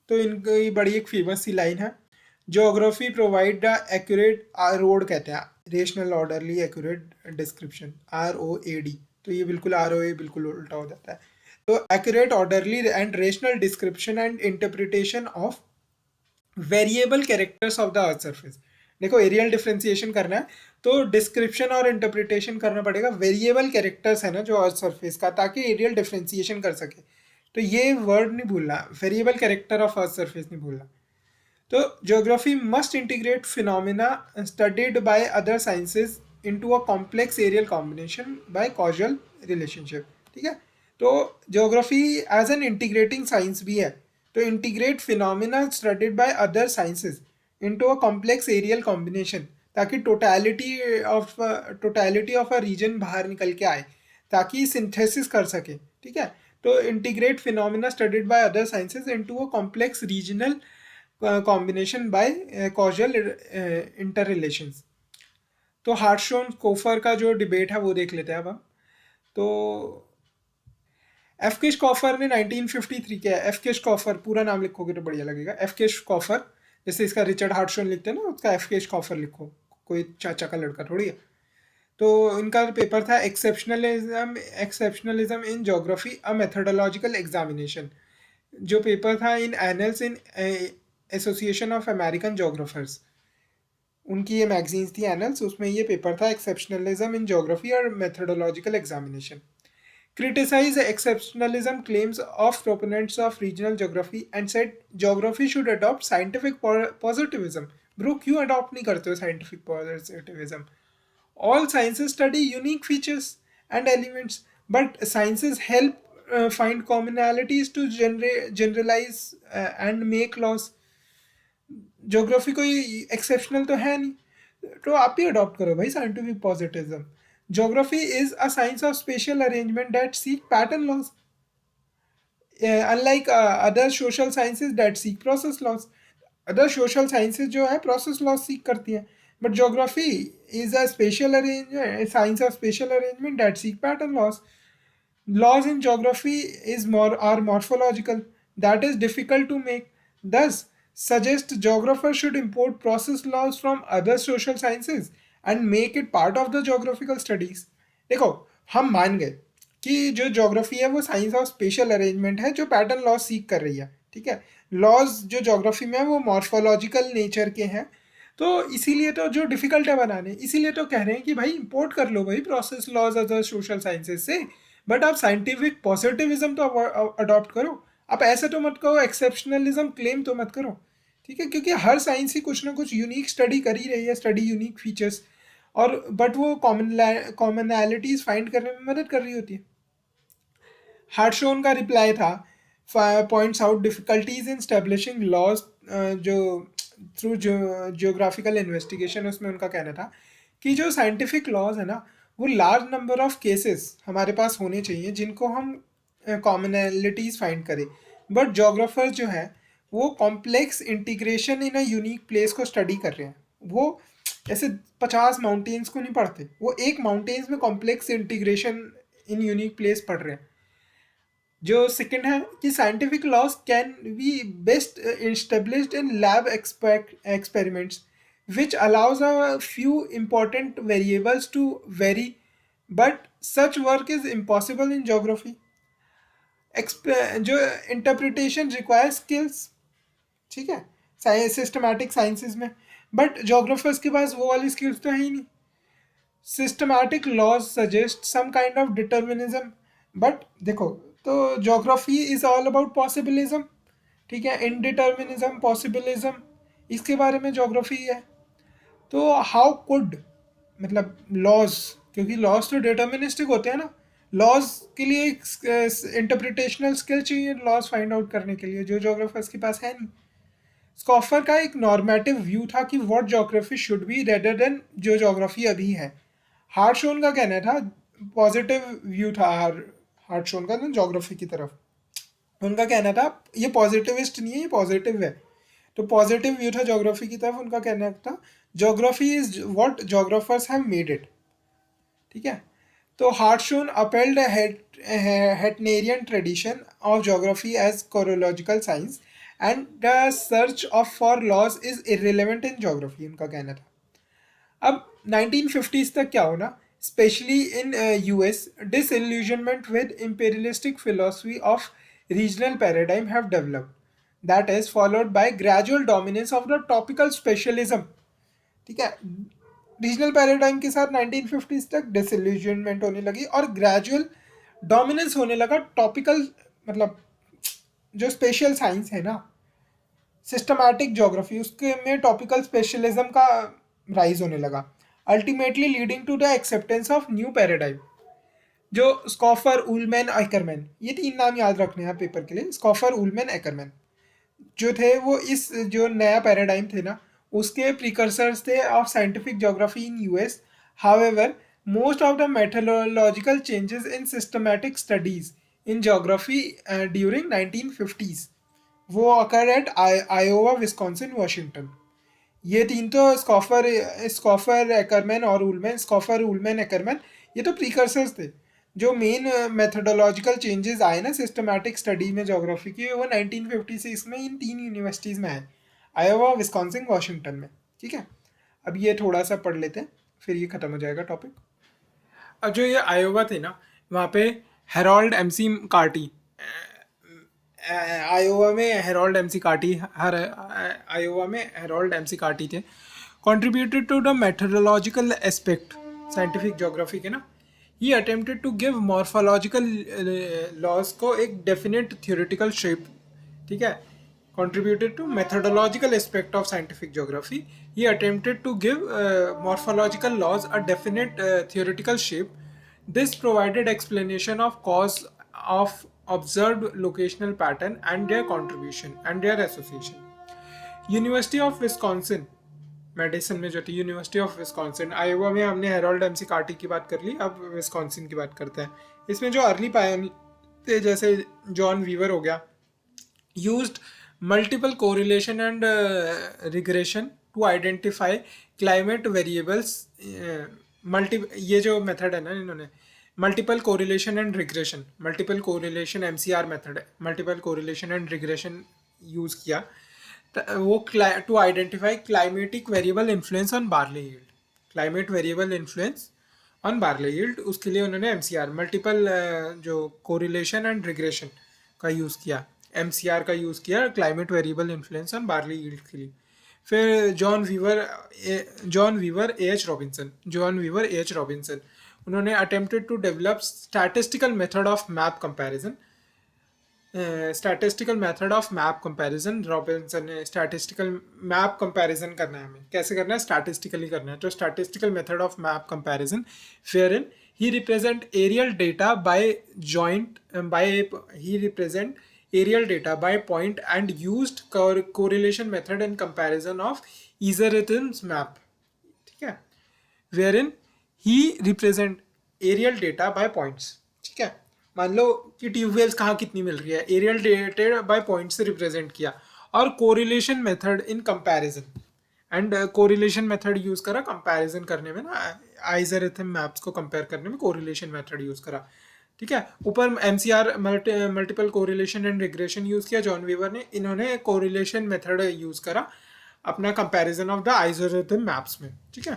तो इनकी बड़ी एक फेमस सी लाइन है, geography provide the accurate, road कहते हैं rational orderly accurate description, ROAD। तो ये बिल्कुल ROA बिल्कुल उल्टा हो जाता है। तो accurate orderly and rational description and interpretation of variable characters of the earth surface. देखो, एरियल डिफरेंशिएशन करना है, तो डिस्क्रिप्शन और इंटरप्रिटेशन करना पड़ेगा वेरिएबल कैरेक्टर्स है ना जो अर्थ सरफेस का, ताकि एरियल डिफरेंशिएशन कर सके। तो ये वर्ड नहीं भूलना, variable character of earth surface नहीं भूलना। तो geography must integrate phenomena studied by other sciences into a complex areal combination by causal relationship. ठीक है, तो geography as an integrating science भी है, तो integrate phenomena studied by other sciences into a complex areal combination, ताकि totality of a region बाहर निकल के आए, ताकि सिंथेसिस कर सके। ठीक है, तो integrate phenomena studied by other sciences into a complex regional combination by causal interrelations. तो हार्टशोन कोफर का जो डिबेट है वो देख लेते हैं अब हम। तो एफ के स्कॉफर ने 1953 किया। एफ के स्कॉफर पूरा नाम लिखोगे तो बढ़िया लगेगा, एफ के स्कॉफर, जैसे इसका रिचर्ड हार्टशोन लिखते हैं ना, उसका एफ के स्कॉफर लिखो, कोई चाचा का लड़का थोड़ी है। तो इनका पेपर था exceptionalism in geography a methodological examination. जो पेपर था in Annals in association of American geographers, उनकी ये मैगजीन्स थी एनल्स, उसमें ये पेपर था एक्सेप्शनलिज्म इन ज्योग्राफी और methodological examination. Criticize exceptionalism claims of proponents of regional geography and said geography should adopt scientific positivism। Bro, क्यों adopt नहीं करते हो scientific positivism? All sciences study unique features and elements, but sciences help find commonalities to generalize and make laws। Geography कोई exceptional तो है नहीं, तो आप ही अडॉप्ट करो भाई scientific positivism. Geography is a science of spatial arrangement that seek pattern laws, unlike other social sciences that seek process laws. Other social sciences जो है प्रोसेस लॉ सीख करती हैं, but geography is a special arrangement science of special arrangement that seek pattern loss. Laws in geography is more are morphological, that is difficult to make. Thus, suggest geographers should import process laws from other social sciences and make it part of the geographical studies. देखो, हम मान गए कि जो geography है वो science of special arrangement है जो पैटर्न लॉ सीख कर रही है, ठीक है. लॉज जो ज्योग्राफी में है वो मॉर्फोलॉजिकल नेचर के हैं, तो इसीलिए तो जो डिफिकल्ट है बनाने, इसीलिए तो कह रहे हैं कि भाई इंपोर्ट कर लो भाई process laws other social sciences से, बट आप साइंटिफिक पॉजिटिविज्म तो अडॉप्ट करो. आप ऐसे तो मत करो, एक्सेप्शनलिज्म क्लेम तो मत करो, ठीक है, क्योंकि हर साइंस ही कुछ ना कुछ यूनिक स्टडी कर ही रही है, स्टडी यूनिक फीचर्स, और बट वो कॉमनैलिटीज फाइंड करने में मदद कर रही होती है. हार्टशोन का रिप्लाई था, points out difficulties in establishing laws, जो थ्रू जियोग्राफिकल इन्वेस्टिगेशन, उसमें उनका कहना था कि जो साइंटिफिक लॉज है ना वो लार्ज नंबर ऑफ केसेस हमारे पास होने चाहिए जिनको हम कॉमनैलिटीज़ फाइंड करें, बट जोग्राफर्स जो है वो complex integration in a unique place को स्टडी कर रहे हैं. वो ऐसे 50 माउंटेन्स को नहीं पढ़ते, वो एक माउंटेन्स में complex integration in unique place पढ़ रहे हैं. जो सेकंड है कि scientific laws can be best established in lab experiments which allows a few important variables to vary, but such work is impossible in geography. जो interpretation require skills, ठीक है, systematic sciences में, बट जोग्राफर्स के पास वो वाली skills तो है ही नहीं. Systematic laws suggest some kind of determinism, but देखो तो geography is all about possibilism, ठीक है, इनडिटर्मिनिज्म, पॉसिबिलिज्म, इसके बारे में जोग्राफी है. तो हाउ कुड, मतलब लॉज, क्योंकि लॉज तो डिटर्मिनिस्टिक होते हैं ना, लॉज के लिए इंटरप्रिटेशनल स्किल चाहिए लॉज फाइंड आउट करने के लिए, जो जोग्राफर्स के पास है नहीं. स्कॉफर का एक नॉर्मेटिव व्यू था कि what geography should be rather than जो ज्योग्राफी अभी है. हार्टशोन का कहना था, पॉजिटिव व्यू था हार्टशोन का ना ज्योग्राफी की तरफ. उनका कहना था ये पॉजिटिविस्ट नहीं है, ये पॉजिटिव है, तो पॉजिटिव व्यू था ज्योग्राफी की तरफ. उनका कहना था geography is what geographers have made it, ठीक है. तो हार्टशोन upheld a Hetnerian tradition of geography as chorological science and the search of for laws is irrelevant in geography, उनका कहना था. अब 1950s तक क्या होना, specially in US, disillusionment with imperialistic philosophy of regional paradigm have developed, that is followed by gradual dominance of the topical specialism, ठीक है. Regional paradigm के साथ 1950s तक डिसइल्यूजनमेंट होने लगी और ग्रेजुअल डोमिनेंस होने लगा टॉपिकल, मतलब जो स्पेशल साइंस है ना, सिस्टमैटिक ज्योग्राफी, उसके में टॉपिकल स्पेशलिज्म का राइज होने लगा, ultimately leading to the acceptance of new paradigm. जो स्कॉफर, उलमैन, एकरमैन, ये 3 नाम याद रखने हैं पेपर के लिए. स्कॉफर, उलमैन, एकरमैन जो थे वो इस जो नया पैराडाइम थे ना उसके प्रिकर्सर्स थे of scientific geography in US. However, most of the methodological changes in systematic studies in geography during 1950s वो occur at Iowa, Wisconsin, Washington. ये 3 तो स्कॉफर, एकरमैन और उलमैन, स्कॉफर, उलमैन, एकरमैन, ये तो प्रीकर्सर्स थे. जो मेन मेथोडोलॉजिकल चेंजेस आए ना सिस्टमैटिक स्टडी में ज्योग्राफी की, वो 1956 में इन 3 यूनिवर्सिटीज़ में आए, आयोवा, विस्कॉन्सिन, वाशिंगटन में, ठीक है. अब ये थोड़ा सा पढ़ लेते हैं फिर ये ख़त्म हो जाएगा टॉपिक. अब जो ये आयोवा थे ना, वहाँ पे हेरोल्ड एमसी कार्टी, आयोवा में हेरोल्ड एमसी कार्टी, हर आयोवा में हेरोल्ड एमसी कार्टी थे, contributed to the methodological aspect scientific geography के ना. He attempted to give morphological laws को एक डेफिनेट थियोरेटिकल शेप, ठीक है. contributed to methodological aspect of scientific geography. He attempted to give morphological laws a definite theoretical shape. This provided explanation of cause of observed locational pattern and their contribution and their association. University of Wisconsin medicine में जो थी university of Wisconsin. Iowa में हमने Harold MC Carti की बात कर ली, अब Wisconsin की बात करते हैं। इसमें जो अर्ली पायनियर थे जैसे जॉन वीवर हो गया, used multiple correlation and regression to identify climate variables। Multi ये जो मेथड है ना इन्होंने multiple correlation and regression, multiple correlation MCR method है, multiple correlation and regression use किया वो to identify climatic variable influence on barley yield, climate variable influence on barley yield. उसके लिए उन्होंने एमसीआर मल्टीपल जो कोरिलेशन एंड रिग्रेशन का use किया, MCR का यूज़ किया climate variable influence on barley yield के लिए। फिर John Weaver A H Robinson उन्होंने attempted to develop statistical method of map comparison, statistical method of map comparison. Robinson ने statistical map comparison करना है, हमें कैसे करना है, स्टैटिस्टिकली करना है, तो statistical method of map comparison fair in he represent areal data by joint he represent aerial data by point and used correlation method and comparison of Isarithm's map, ठीक है, wherein he represent aerial data by points, ठीक है। मान लो कि tube wells कहाँ कितनी मिल रही है, एरियल डेटा बाय पॉइंट से रिप्रेजेंट किया, और correlation method in comparison and correlation method use करा कंपैरिजन करने में ना, आइजरिथम मैप्स को कंपेयर करने में कोरिलेशन मेथड यूज करा, ठीक है। ऊपर MCR multiple correlation and regression use किया जॉन वीवर ने, इन्होंने कोरिलेशन मेथड यूज करा अपना कंपैरिजन ऑफ द आइसोरिथम मैप्स में, ठीक है।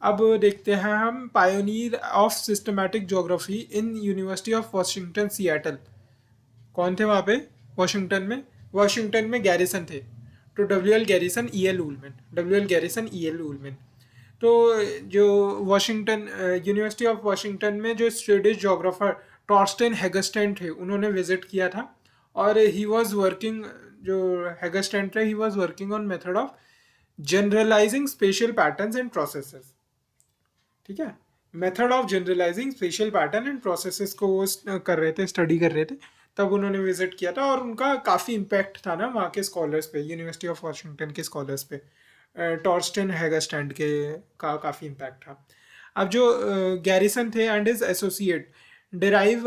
अब देखते हैं हम pioneer of systematic geography in university of Washington Seattle. कौन थे वहाँ पे वाशिंगटन में गैरिसन थे, तो W L garrison E L Ullman. तो जो वाशिंगटन यूनिवर्सिटी ऑफ वाशिंगटन में जो स्वीडिश जोग्राफर टॉर्स्टेन हेगरस्टेन थे उन्होंने विजिट किया था, और ही वाज वर्किंग, जो हेगरस्टेन थे he was working on method of generalizing spatial patterns and processes, ठीक है। Method of generalizing spatial pattern and processes को वो कर रहे थे, स्टडी कर रहे थे, तब उन्होंने विजिट किया था, और उनका काफ़ी इम्पैक्ट था ना वहाँ के स्कॉलर्स पे, यूनिवर्सिटी ऑफ वाशिंगटन के स्कॉलर्स पे, टॉर्स्टेन हेगरस्टैंड के का काफ़ी इम्पैक्ट था। अब जो गैरिसन थे and is associate derive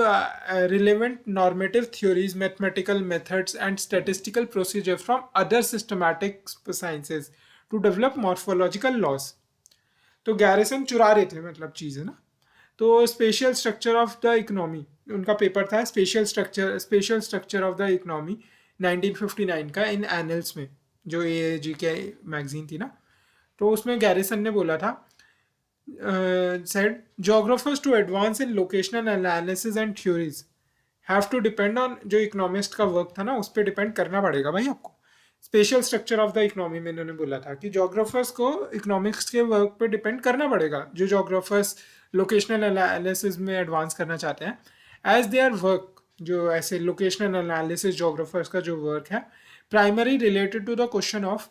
relevant normative theories, mathematical methods and statistical procedure from other systematic sciences to develop morphological laws। तो गैरिसन चुरा रहे थे मतलब चीज़ें ना। तो special structure of the economy उनका पेपर था, special structure of the economy 1959 का इन एनल्स में, जो AAG के मैगजीन थी ना। तो उसमें गैरिसन ने बोला था, said geographers to advance in locational analysis and theories have to depend on, जो इकोनॉमिस्ट का वर्क था ना उस पर डिपेंड करना पड़ेगा भाई आपको। Special structure of the economy में इन्होंने बोला था कि जोग्राफर्स को इकोनॉमिक्स के वर्क पे डिपेंड करना पड़ेगा, जो जोग्राफर्स लोकेशनल एनालिसिस में एडवांस करना चाहते हैं, एज देयर वर्क, जो ऐसे लोकेशनल एनालिसिस जोग्राफर्स का जो वर्क है, primary related to the question of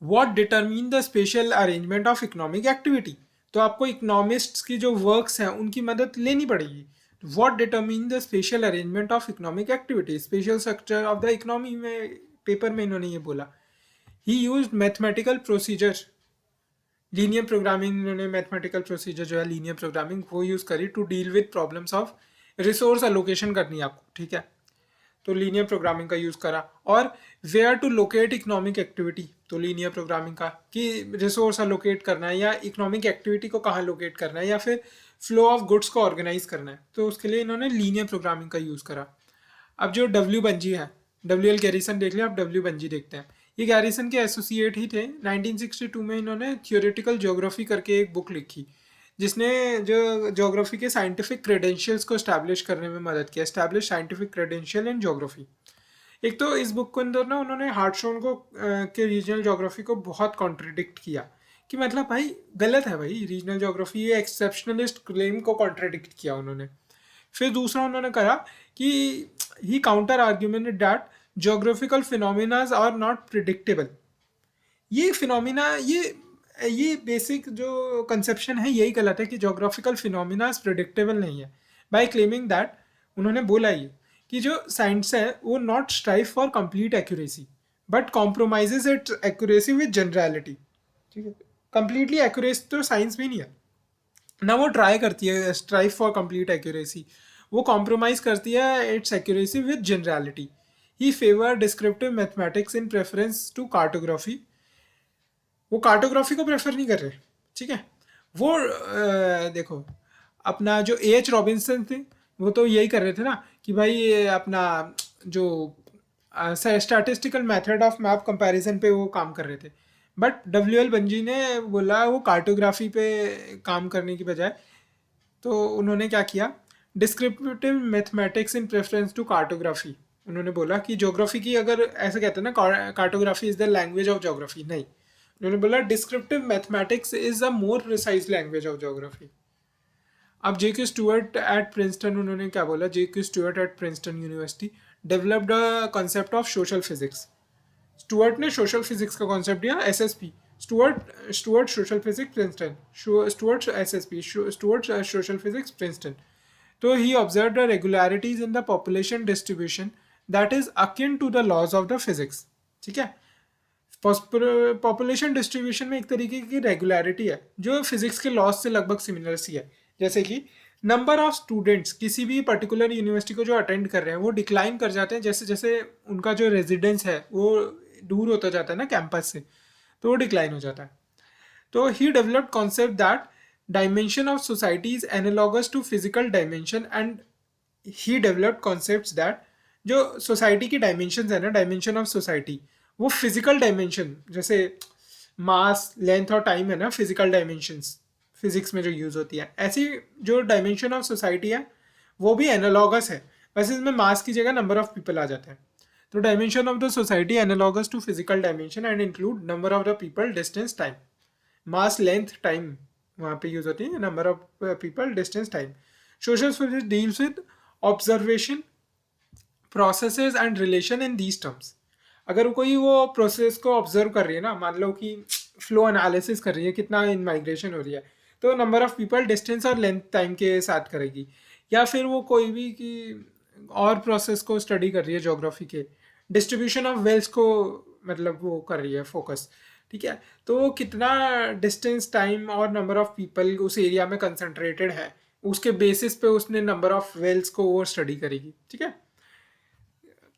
what determine the spatial arrangement of economic activity. तो आपको इकोनॉमिस्ट्स की जो वर्क्स हैं उनकी मदद लेनी पड़ेगी। What determine the spatial arrangement of economic activity, spatial structure of the economy में पेपर में इन्होंने ये बोला। He used mathematical procedure, linear programming, इन्होंने मैथमेटिकल प्रोसीजर जो है लीनियर प्रोग्रामिंग वो यूज़ करी to deal with problems of resource allocation करनी है आपको, ठीक है। तो लीनियर प्रोग्रामिंग का यूज़ करा। और where to locate economic activity, तो लीनियर प्रोग्रामिंग का कि रिसोर्स अलोकेट करना है या इकोनॉमिक एक्टिविटी को कहाँ लोकेट करना है या फिर फ्लो ऑफ गुड्स को ऑर्गेनाइज करना है, तो उसके लिए इन्होंने लीनियर प्रोग्रामिंग का यूज़ करा। अब जो डब्ल्यू बंजी है, WL गैरिसन देख लिया, अब डब्ल्यू बंजी देखते हैं। ये गैरिसन के एसोसिएट ही थे। 1962 में इन्होंने थियोरेटिकल ज्योग्राफी करके एक बुक लिखी जिसने जो ज्योग्राफी के साइंटिफिक क्रेडेंशियल्स को इस्टेब्लिश करने में मदद किया, establish scientific credential in geography. एक तो इस बुक के अंदर ना उन्होंने हार्टशॉन को के रीजनल ज्योग्राफी को बहुत कॉन्ट्रडिक्ट किया कि मतलब भाई गलत है भाई रीजनल ज्योग्राफी, ये एक्सेप्शनलिस्ट क्लेम को कॉन्ट्रडिक्ट किया उन्होंने। फिर दूसरा उन्होंने कहा कि he counter argumented that geographical phenomenas are not predictable. ये फिनोमिना ये बेसिक जो कंसेप्शन है यही गलत है कि ज्योग्राफिकल फिनोमिनाज प्रिडिक्टेबल नहीं है। बाय क्लेमिंग दैट उन्होंने बोला ये कि जो साइंस है वो not strive for complete accuracy, but compromises it's accuracy with generality. ठीक है, कंप्लीटली एक्यूरेसी तो साइंस भी नहीं है ना, वो ट्राई करती है स्ट्राइव फॉर कंप्लीट एक्यूरेसी, वो कॉम्प्रोमाइज करती है its accuracy with generality. He favour descriptive mathematics in preference to cartography, वो कार्टोग्राफी को प्रेफर नहीं कर रहे। ठीक है, वो देखो अपना जो एच रॉबिन्सन थे वो तो यही कर रहे थे ना कि भाई ये अपना जो statistical method of map comparison पे वो काम कर रहे थे। बट डब्ल्यू एल बंजी ने बोला वो कार्टोग्राफी पे काम करने की बजाय, तो उन्होंने क्या किया, descriptive mathematics in preference to cartography. उन्होंने बोला कि ज्योग्राफी की, अगर ऐसे कहते हैं ना cartography is the language of geography, नहीं, उन्होंने बोला descriptive mathematics is a more precise language of geography. अब J Q Stewart at Princeton, उन्होंने क्या बोला, J Q Stewart at Princeton university developed a concept of social physics. Stewart ने social physics का concept दिया, SSP, Stewart Stewart social physics Princeton, Stewart SSP, Stewart social physics Princeton. तो he observe the regularities in the population distribution that is akin to the laws of the physics. ठीक है, population distribution में एक तरीके की regularity है जो physics के लॉज से लगभग सिमिलर सी है। जैसे कि नंबर ऑफ स्टूडेंट्स किसी भी पर्टिकुलर यूनिवर्सिटी को जो अटेंड कर रहे हैं वो डिक्लाइन कर जाते हैं जैसे जैसे उनका जो रेजिडेंस है वो दूर होता जाता है ना कैंपस से, तो वो डिक्लाइन हो जाता है। तो he developed concept that dimension of society is analogous to physical dimension, and he developed concepts that जो सोसाइटी की डायमेंशन है ना, डायमेंशन ऑफ सोसाइटी, वो फिजिकल डायमेंशन जैसे मास, लेंथ और टाइम है ना, फिजिकल डायमेंशंस फिजिक्स में जो यूज़ होती है, ऐसी जो डायमेंशन ऑफ सोसाइटी है वो भी एनालॉगस है। वैसे इसमें मास की जगह नंबर ऑफ पीपल आ जाते हैं। तो dimension of the society analogous to physical dimension and include number of the people, distance, time. Mass, length, time वहाँ पे यूज होती है, number of people, distance, time. Social physics deals with observation, processes and relation in these terms. अगर कोई वो process को observe कर रही है ना, मान लो कि फ्लो एनालिसिस कर रही है कितना इन माइग्रेशन हो रही है, तो नंबर ऑफ पीपल, डिस्टेंस और लेंथ टाइम के साथ करेगी। या फिर वो कोई भी कि और प्रोसेस को स्टडी कर रही है ज्योग्राफी के, डिस्ट्रीब्यूशन ऑफ वेल्थ को मतलब वो कर रही है फोकस। ठीक है, तो वो कितना डिस्टेंस, टाइम और नंबर ऑफ पीपल उस एरिया में कंसंट्रेटेड है, उसके बेसिस पे उसने नंबर ऑफ वेल्स को वो स्टडी करेगी। ठीक है,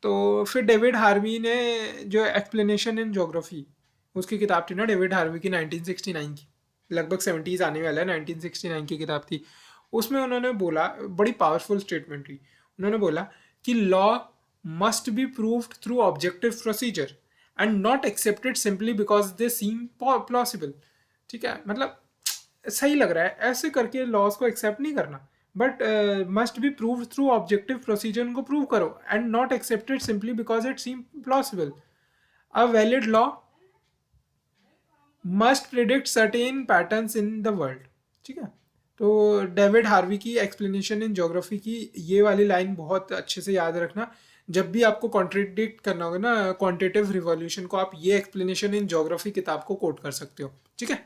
तो फिर डेविड हार्वी ने जो एक्सप्लेनेशन इन ज्योग्राफी, उसकी किताब थी ना डेविड हार्वी की 1969 की, लगभग 70s आने वाला है, 1969 की किताब थी। उसमें उन्होंने बोला, बड़ी पावरफुल स्टेटमेंट थी, उन्होंने बोला कि law must be proved through objective procedure and not accepted simply because they seem plausible. ठीक है, मतलब सही लग रहा है ऐसे करके लॉज को एक्सेप्ट नहीं करना, but must be prove through objective procedure, उनको प्रूव करो, and not accepted simply because it seem plausible. A valid law must predict certain patterns in the world. ठीक है, तो डेविड हार्वी की एक्सप्लेनेशन इन ज्योग्राफी की ये वाली line बहुत अच्छे से याद रखना। जब भी आपको कॉन्ट्रडिक्ट करना होगा ना क्वांटिटेटिव रिवॉल्यूशन को, आप ये एक्सप्लेनेशन इन ज्योग्राफी किताब को कोट कर सकते हो। ठीक है।